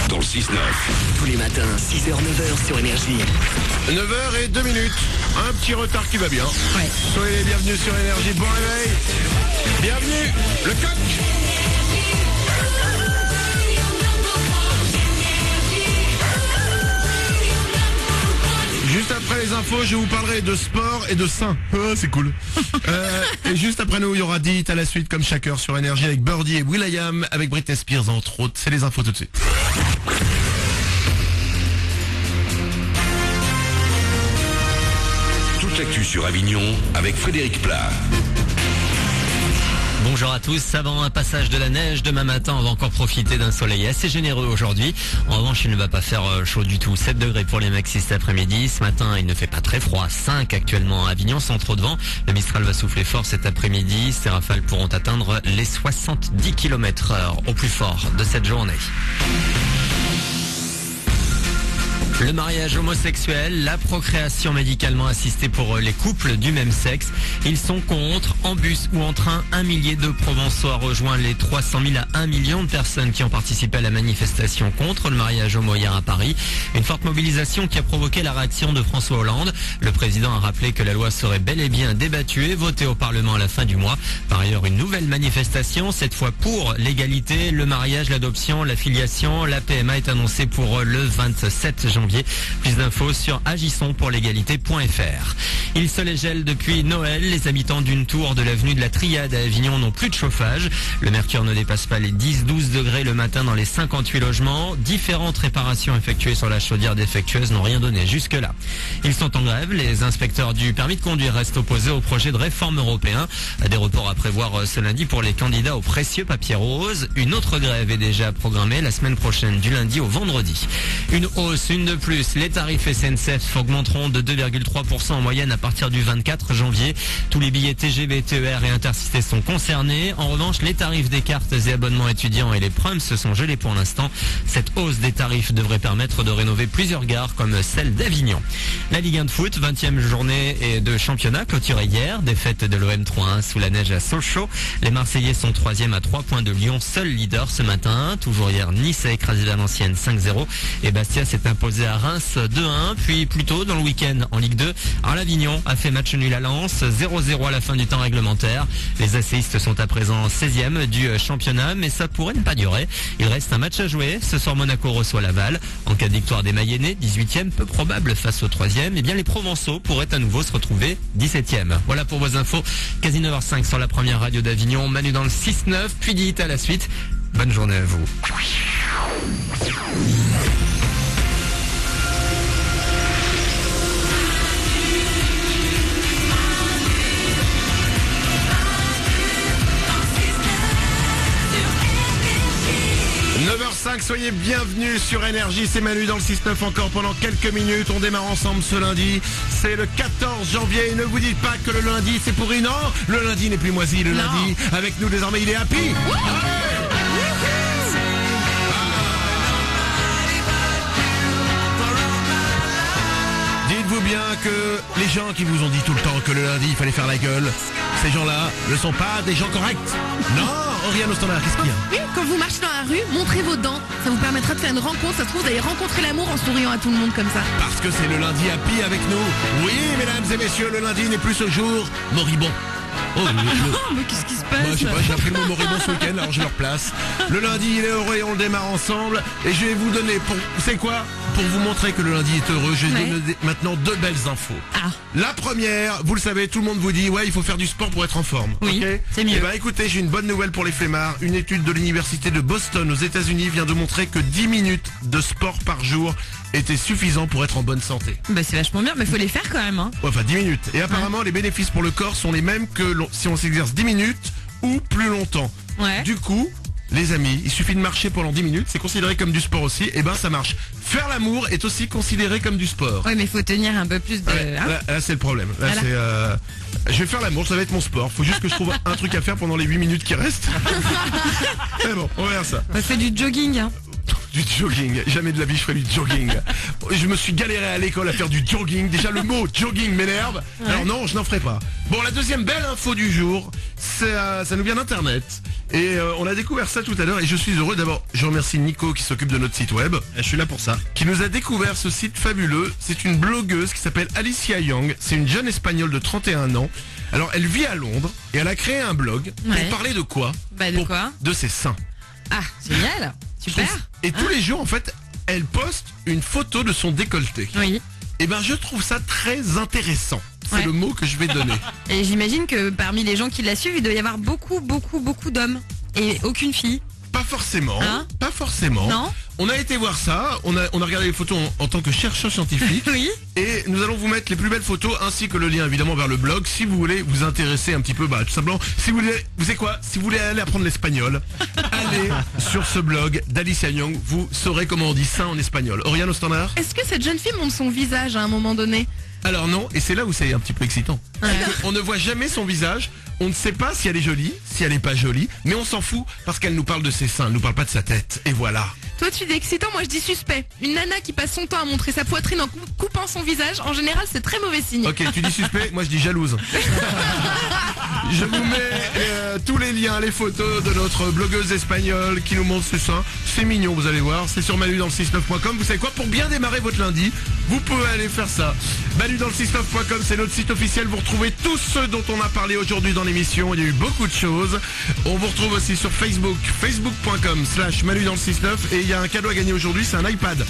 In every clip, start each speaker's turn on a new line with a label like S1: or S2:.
S1: dans le 6-9.
S2: Tous les matins, 6h, 9h sur Énergie.
S3: 9h02. Un petit retard qui va bien.
S4: Ouais.
S3: Soyez les bienvenus sur Énergie. Bon réveil. Bienvenue, le coq. Juste après les infos, je vous parlerai de sport et de seins. Oh, c'est cool. Et juste après nous, il y aura Dit à la suite, comme chaque heure sur Énergie, avec Birdie et will.i.am, avec Britney Spears entre autres. C'est les infos tout de suite.
S1: Toute l'actu sur Avignon avec Frédéric Plat.
S5: Bonjour à tous, avant un passage de la neige, demain matin on va encore profiter d'un soleil assez généreux aujourd'hui. En revanche il ne va pas faire chaud du tout, 7 degrés pour les maxis cet après-midi. Ce matin il ne fait pas très froid, 5 actuellement à Avignon sans trop de vent. Le Mistral va souffler fort cet après-midi, ces rafales pourront atteindre les 70 km/h au plus fort de cette journée. Le mariage homosexuel, la procréation médicalement assistée pour les couples du même sexe. Ils sont contre, en bus ou en train. Un millier de Provençaux a rejoint les 300 000 à 1 million de personnes qui ont participé à la manifestation contre le mariage homo hier à Paris. Une forte mobilisation qui a provoqué la réaction de François Hollande. Le président a rappelé que la loi serait bel et bien débattue et votée au Parlement à la fin du mois. Par ailleurs, une nouvelle manifestation, cette fois pour l'égalité, le mariage, l'adoption, la filiation. La PMA est annoncée pour le 27 janvier. Plus d'infos sur agissonspourlégalité.fr. Il se les gèle depuis Noël. Les habitants d'une tour de l'avenue de la Triade à Avignon n'ont plus de chauffage. Le mercure ne dépasse pas les 10-12 degrés le matin dans les 58 logements. Différentes réparations effectuées sur la chaudière défectueuse n'ont rien donné jusque-là. Ils sont en grève. Les inspecteurs du permis de conduire restent opposés au projet de réforme européen. Des reports à prévoir ce lundi pour les candidats au précieux papier rose. Une autre grève est déjà programmée la semaine prochaine du lundi au vendredi. Une hausse, une de plus. Les tarifs SNCF augmenteront de 2,3% en moyenne à partir du 24 janvier. Tous les billets TGV, TER et Intercités sont concernés. En revanche, les tarifs des cartes et abonnements étudiants et les prums se sont gelés pour l'instant. Cette hausse des tarifs devrait permettre de rénover plusieurs gares comme celle d'Avignon. La Ligue 1 de foot, 20e journée et de championnat clôturée hier. Défaite de l'OM 3-1 sous la neige à Sochaux. Les Marseillais sont 3e à 3 points de Lyon, seul leader ce matin. Toujours hier, Nice a écrasé Valenciennes 5-0 et Bastia s'est imposé à Reims 2-1, puis plus tôt dans le week-end en Ligue 2. Alors l'Avignon a fait match nul à Lens, 0-0 à la fin du temps réglementaire. Les ACistes sont à présent 16e du championnat, mais ça pourrait ne pas durer. Il reste un match à jouer. Ce soir, Monaco reçoit Laval. En cas de victoire des Mayennais, 18e, peu probable face au 3e, eh bien les Provençaux pourraient à nouveau se retrouver 17e. Voilà pour vos infos. Quasi 9h05 sur la première radio d'Avignon. Manu dans le 6-9, puis Dit à la suite. Bonne journée à vous.
S3: 9h05, soyez bienvenus sur Énergie, c'est Manu dans le 6-9 encore pendant quelques minutes, on démarre ensemble ce lundi, c'est le 14 janvier, ne vous dites pas que le lundi c'est pourri, non, le lundi n'est plus moisi, le lundi, avec nous désormais il est happy. Dites-vous bien que les gens qui vous ont dit tout le temps que le lundi il fallait faire la gueule, ces gens-là ne sont pas des gens corrects. Non, Oriane au standard, qu'est-ce qu'il y a?
S4: Oui, quand vous marchez dans la rue, montrez vos dents. Ça vous permettra de faire une rencontre. Ça se trouve, vous allez rencontrer l'amour en souriant à tout le monde comme ça.
S3: Parce que c'est le lundi happy avec nous. Oui, mesdames et messieurs, le lundi n'est plus ce jour moribond. Oh,
S4: mais qu'est-ce qui se passe?
S3: je sais pas, j'ai appris le mot moribond ce week-end, alors je le replace. Le lundi, il est heureux et on le démarre ensemble. Et je vais vous donner, c'est quoi? Pour vous montrer que le lundi est heureux, je vais donner maintenant deux belles infos.
S4: Ah.
S3: La première, vous le savez, tout le monde vous dit, ouais, il faut faire du sport pour être en forme.
S4: Oui,
S3: okay,
S4: c'est mieux.
S3: Eh ben, écoutez, j'ai une bonne nouvelle pour les flemmards. Une étude de l'université de Boston aux États-Unis vient de montrer que 10 minutes de sport par jour était suffisant pour être en bonne santé.
S4: Bah c'est vachement bien, mais faut les faire quand même, hein.
S3: Ouais, enfin 10 minutes. Et apparemment, les bénéfices pour le corps sont les mêmes que si on s'exerce 10 minutes ou plus longtemps.
S4: Ouais.
S3: Du coup, les amis, il suffit de marcher pendant 10 minutes, c'est considéré comme du sport aussi, et ben ça marche. Faire l'amour est aussi considéré comme du sport.
S4: Ouais, mais faut tenir un peu plus de...
S3: Ouais, là c'est le problème. Là
S4: voilà.
S3: c'est je vais faire l'amour, ça va être mon sport. Faut juste que je trouve un truc à faire pendant les 8 minutes qui restent. Mais bon, on va faire ça.
S4: On fait du jogging, hein.
S3: Du jogging. Jamais de la vie je ferai du jogging. Je me suis galéré à l'école à faire du jogging. Déjà le mot jogging m'énerve. Alors non, je n'en ferai pas. Bon, la deuxième belle info du jour, ça nous vient d'Internet. Et on a découvert ça tout à l'heure et je suis heureux. D'abord, je remercie Nico qui s'occupe de notre site web.
S6: Je suis là pour ça.
S3: Qui nous a découvert ce site fabuleux. C'est une blogueuse qui s'appelle Alicia Young. C'est une jeune espagnole de 31 ans. Alors, elle vit à Londres et elle a créé un blog
S4: Ouais.
S3: pour parler de quoi?
S4: Bah, de quoi?
S3: De ses seins.
S4: Ah, génial. Super.
S3: Et tous les jours, en fait, elle poste une photo de son décolleté.
S4: Oui.
S3: Et ben, je trouve ça très intéressant. C'est
S4: Ouais.
S3: le mot que je vais donner.
S4: Et j'imagine que parmi les gens qui la suivent, il doit y avoir beaucoup d'hommes. Et aucune fille.
S3: Pas forcément.
S4: Hein?
S3: Pas forcément.
S4: Non.
S3: On a été voir ça. On a regardé les photos en tant que chercheur scientifique.
S4: Oui.
S3: Et nous allons vous mettre les plus belles photos ainsi que le lien évidemment vers le blog si vous voulez vous intéresser un petit peu, tout simplement. Si vous voulez, vous savez quoi? Si vous voulez aller apprendre l'espagnol, allez sur ce blog d'Alicia Young. Vous saurez comment on dit ça en espagnol. Oriane au standard?
S4: Est-ce que cette jeune fille montre son visage à un moment donné?
S3: Alors non, et c'est là où c'est un petit peu excitant.
S4: Ouais.
S3: On ne voit jamais son visage. On ne sait pas si elle est jolie, si elle est pas jolie, mais on s'en fout parce qu'elle nous parle de ses seins, elle nous parle pas de sa tête. Et voilà.
S4: Toi tu dis excitant, moi je dis suspect. Une nana qui passe son temps à montrer sa poitrine en coupant son visage, en général c'est très mauvais signe.
S3: Ok, tu dis suspect, moi je dis jalouse. Je vous mets tous les liens, les photos de notre blogueuse espagnole qui nous montre ses seins. C'est mignon, vous allez voir. C'est sur manudansle69.com. Vous savez quoi? Pour bien démarrer votre lundi, vous pouvez aller faire ça. manudansle69.com, c'est notre site officiel. Vous retrouvez tous ceux dont on a parlé aujourd'hui dans l'émission. Il y a eu beaucoup de choses. On vous retrouve aussi sur Facebook, facebook.com/manudansle69. Et il y a un cadeau à gagner aujourd'hui, c'est un iPad.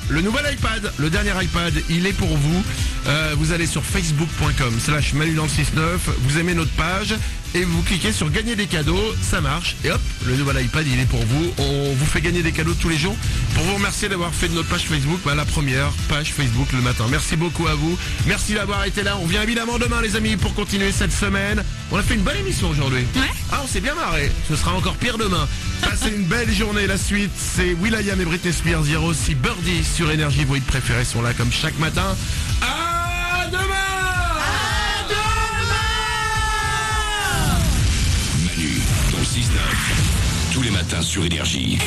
S3: Le nouvel iPad, le dernier iPad, il est pour vous. Vous allez sur facebook.com/manudansle69, vous aimez notre page et vous cliquez sur gagner des cadeaux, ça marche. Et hop, le nouvel iPad, il est pour vous. On vous fait gagner des cadeaux tous les jours. Pour vous remercier d'avoir fait de notre page Facebook, la première page Facebook le matin. Merci beaucoup à vous. Merci d'avoir été là. On revient évidemment demain les amis pour continuer cette semaine. On a fait une bonne émission aujourd'hui.
S4: Ouais.
S3: Ah, on s'est bien marré. Ce sera encore pire demain. Passez une belle journée. La suite, c'est will.i.am et Britney Spears. Il y aura aussi Birdie sur Énergie. Vos hits préférés sont là comme chaque matin. À demain!
S1: Manu dans le 6-9. Tous les matins sur Énergie.